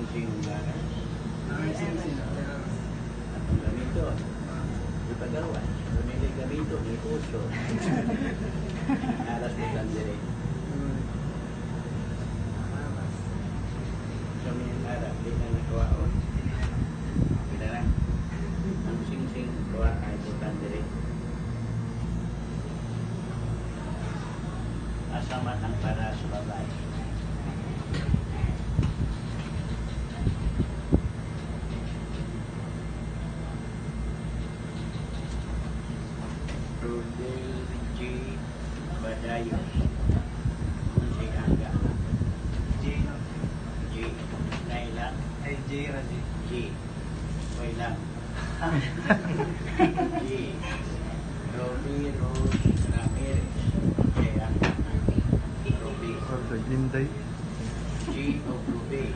sing-sing ganas. Sing-sing. Atong gamito. Ipagawa. Pumili gamito, may puso. Alas mo tandere. So, may harap, di na nakawaon. Pila lang. Ang sing-sing gawa ay po tandere. Asaman ang para sa babae. Rodel G. Badayos. Si Angga. J. G. Nailang. Ay, J. Raji. G. Wailang. G. Roby Rose Ramirez. Si Angga. Roby. Linday. G. of Ruby.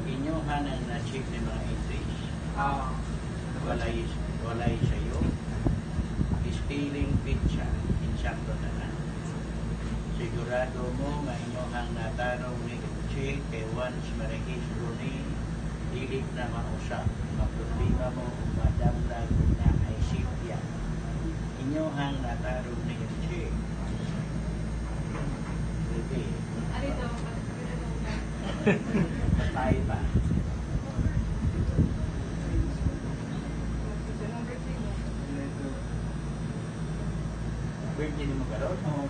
Inyohan ang na-check ng mga English. Walay sa'yo. Spelling picture. Insakto na lang. Sigurado mo nga inyohang natanong ni Uche kay once marikis Rooney, ilit na mausap. Magproblema mo kung madamdag na ay sipya. Inyohang natanong ni Uche. Ruby. Patay pa. Birthday mo karon? Oo.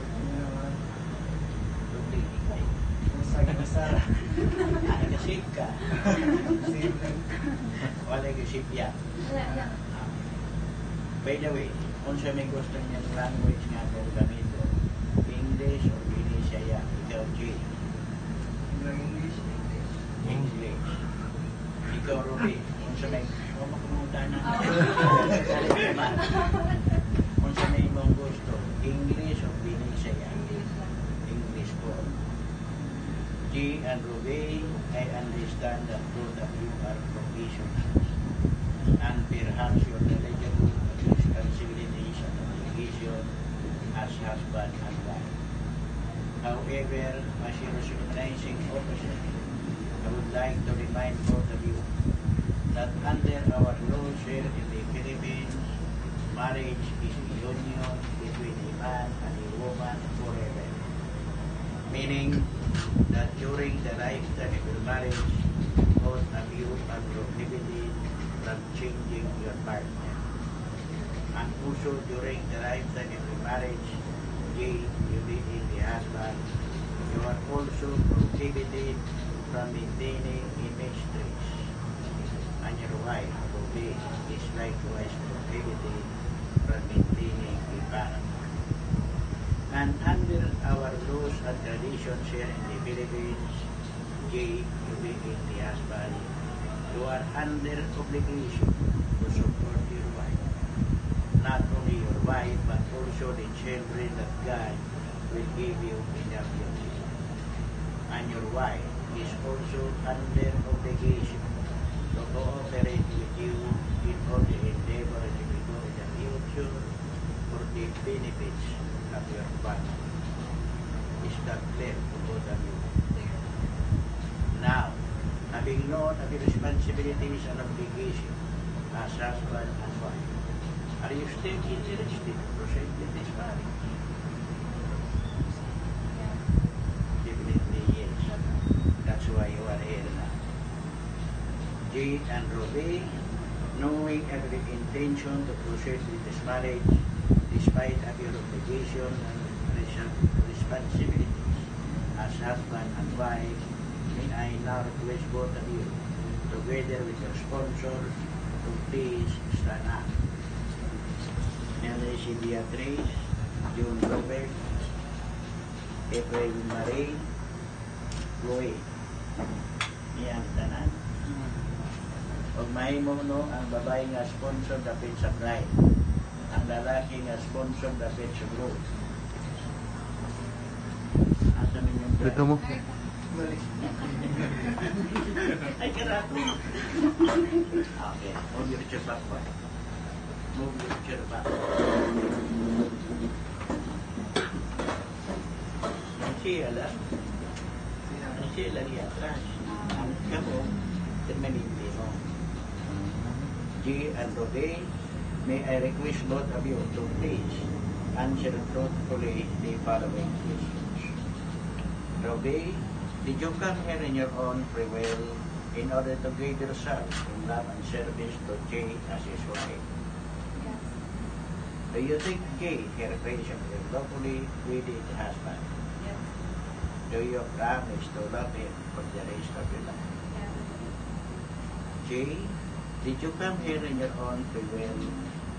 Birthday ikay. Masara. Ay kasip ka. Same lang. Wala kasip yan. By the way, kung siya may gusto niyang language nga kung gamito, English o Binisaya, ikaw G. English. English. Ikaw Ruby, kung siya may makumutan na kung siya may mong gusto, English o Binisaya, English po. G and Ruby, I understand that both of you are professionals and perhaps your delegate responsibilities and obligation as husband and wife. However, as your recognizing officer, I would like to remind both of you that under our laws here in the Philippines, marriage is a union between a man and a woman forever. Meaning that during the lifetime of your marriage, both of you are prohibited from changing your partner. And also during the lifetime of your marriage, you being the husband, you are also prohibited from maintaining a mistress. And your wife will be is likewise prohibited from maintaining a parent. And under our laws and traditions here in the Philippines, you being the husband, you are under obligation to support your wife. Not only your wife, but also the children that God will give you in the future. And your wife is also under obligation to cooperate with you in all the endeavors you will do in the future for the benefits of your family. Is that clear to both of you? Now, having known of the responsibilities and obligations as husband and wife, are you still interested to proceed with this marriage? Definitely yes. That's why you are here now. Jade and Ruby, knowing every intention to proceed with this marriage, despite of your obligation and responsibilities as husband and wife, may I now request both of you, together with your sponsors, to please stand up. Nelly si Beatrice, June Robert, April Marie, Chloe. Iyang tanan. Huwag mahimo no, ang babae nga sponsor dapit sa bride. Ang lalaki nga sponsor dapit sa group. Asa min yung bride? Dito mo. Balik. Ay, karato. Okay, move your chair back pa. Move your chair back. Ang siya lang. Ang siya lang yan. Ang kamo, G and Robbie, may I request both of you to please answer truthfully the following questions. Robbie, did you come here in your own free will in order to give yourself in love and service to J as his wife? Yes. Do you think J, her patient, will lawfully with his husband? Yes. Do you promise to love him for the rest of your life? Yes. J, did you come here in your own free will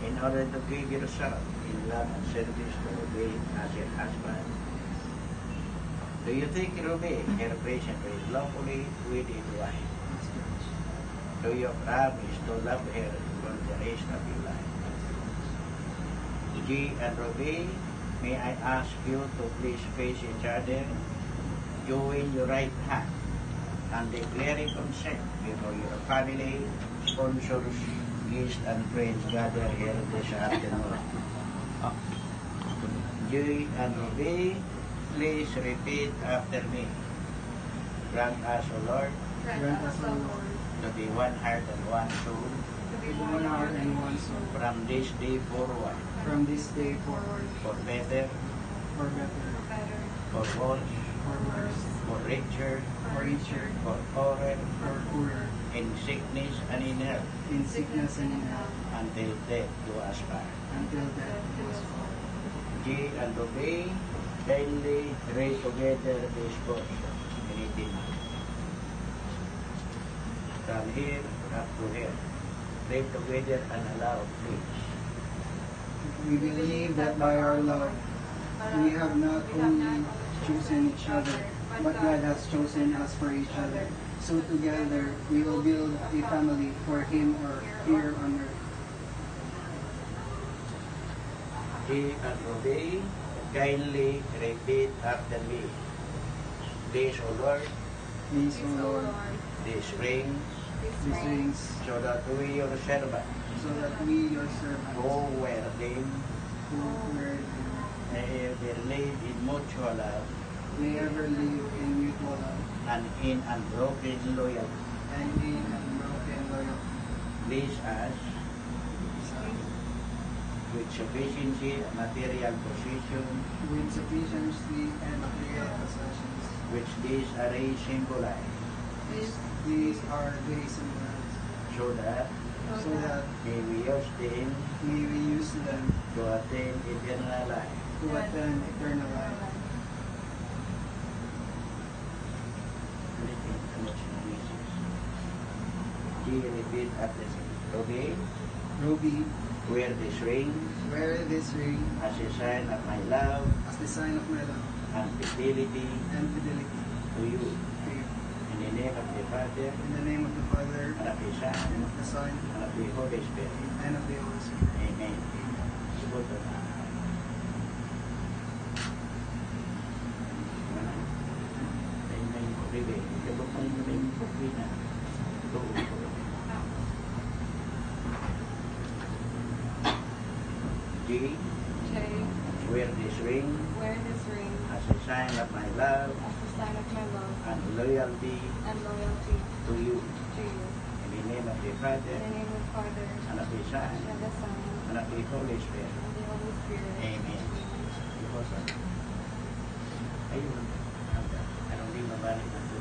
in order to give yourself in love and service to Ruby as your husband? Do you think Ruby, her patient, will lawfully with his wife? Do you promise to love her for the rest of your life? G and Ruby, may I ask you to please face each other, join your right hand, and declaring consent before your family, sponsors, guests, and friends gather here this afternoon. G and Ruby, please repeat after me. Grant us, O Lord, Grant us, O Lord, to be one heart and one soul to be One heart and one soul. from this day forward, From this day forward, for better, for better, for better, for worse, for worse, for richer, for richer, for poorer, for poorer, in sickness and in health, in sickness and in health, until death do us part. until death do us part. G and Obey, kindly raise together this portion. Anything. From here up to here. Pray together and aloud, please. We believe that by our love, we have not only chosen each other, but God has chosen us for each other. So together, we will build a family for Him or here on earth. G and Obey, kindly repeat after me. Please, O Lord, Please, Please, O O Lord, Lord, this ring, these rings, so that we, your servant, so that we, your servants, who wear them, who wear them, may ever live in mutual love may ever live in mutual love and in unbroken loyalty. and in unbroken loyalty. Please us, with sufficiency and material possession, With sufficiency and material possessions. which these array symbolize, These are days and nights, so that so that may we use them may we use them to attain eternal life. to attain eternal life. G, repeat after me. Okay, Ruby, wear this ring wear this ring as a sign of my love as the sign of my love and fidelity and fidelity to you. to you. In the name of the Father, In the name of the Father, and of the Son, and of the Son, and of the Holy Spirit. and of the Holy Spirit. Amen. Sugot na. Amen. Bibi, ito ba kung may pupina? G, J, wear this ring wear this ring as a sign of my love as a sign of my love and loyalty and loyalty to you. to you. In the name of the In Father, the name of the Father, and of the Son, and the Son, and of the Holy Spirit. and the Holy Spirit. Amen. Because ayun, anong di mabalik na ito.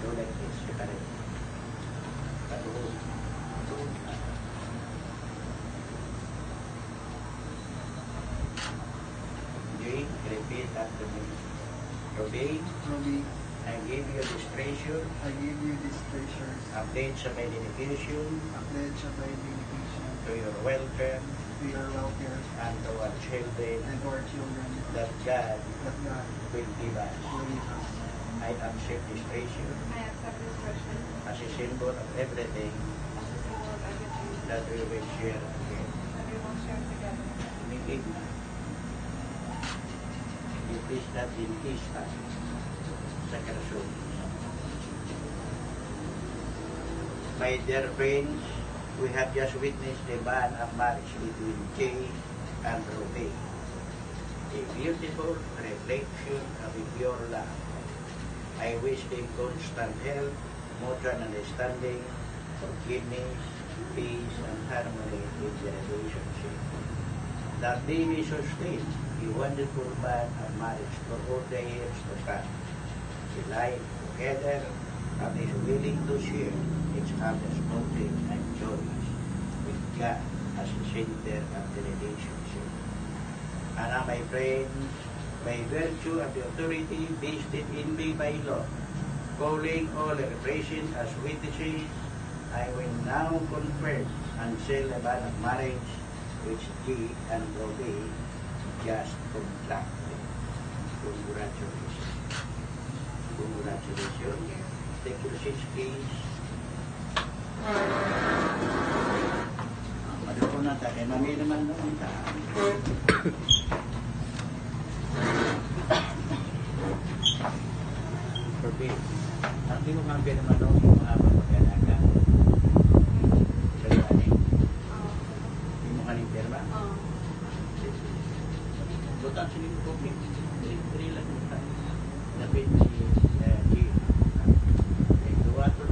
Do like this, separate. Patuloy. Tuloy na. Jay, repeat after me. Today, Ruby, I give you this treasure, I give you these treasures, a pledge of my dedication a pledge of my dedication to your welfare to your welfare and to our children and to our children that God that God will give us. will give us. I accept this treasure I accept this treasure as a symbol of everything as a symbol of everything that we will share again. that we will share together. Tumigig na. Itis na tintis na sa karasyon. My dear friends, we have just witnessed the bond of marriage between Jay and Ruby. A beautiful reflection of a pure love. I wish them constant health, mutual understanding, forgiveness, peace, and harmony in the relationship. That they may sustain a wonderful bond of marriage for all the years to come. The life together and is willing to share each other's conflicts and joys with God as the center of the relationship. And now, my friends, by virtue of the authority vested in me by law, calling all the present as witnesses, I will now confirm and seal the bond of marriage which G and Robbie just contracted. Congratulations. Congratulations. Take your seats, please. Maduko na tayo. Kaya mami naman noon ta. Robbie, ang di mo kampi naman noon yung mga pagkanakan. Kaya ano eh? Hindi mo kaning perma? Butan sini kopi. Diri lang butan. Dapat ni G. Dua tu.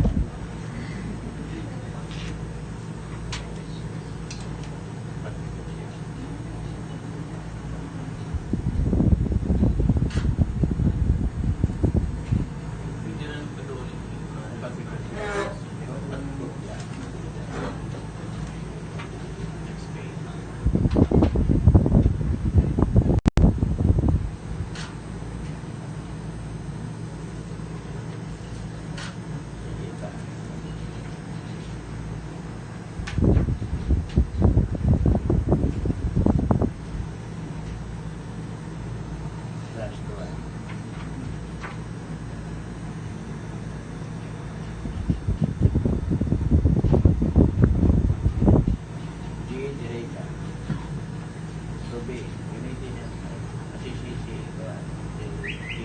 That's correct. G, derecha. Robbie, unity niya. Asisisi, G.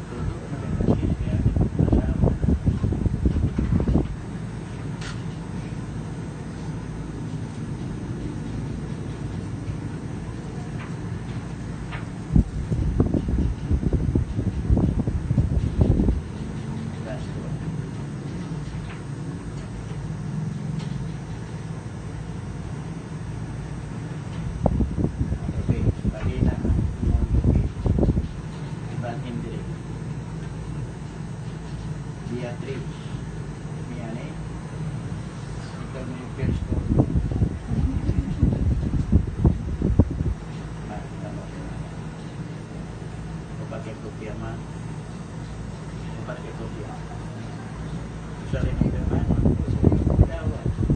Tulo na rin asisi yan. Kasama. That's correct. Okay, bali na. Okay. Ibang hindi. Beatrice. Yan eh. Ikaw mo yung first ko. Tama. Kapag kopya man. Kapag kopya. Usahin mo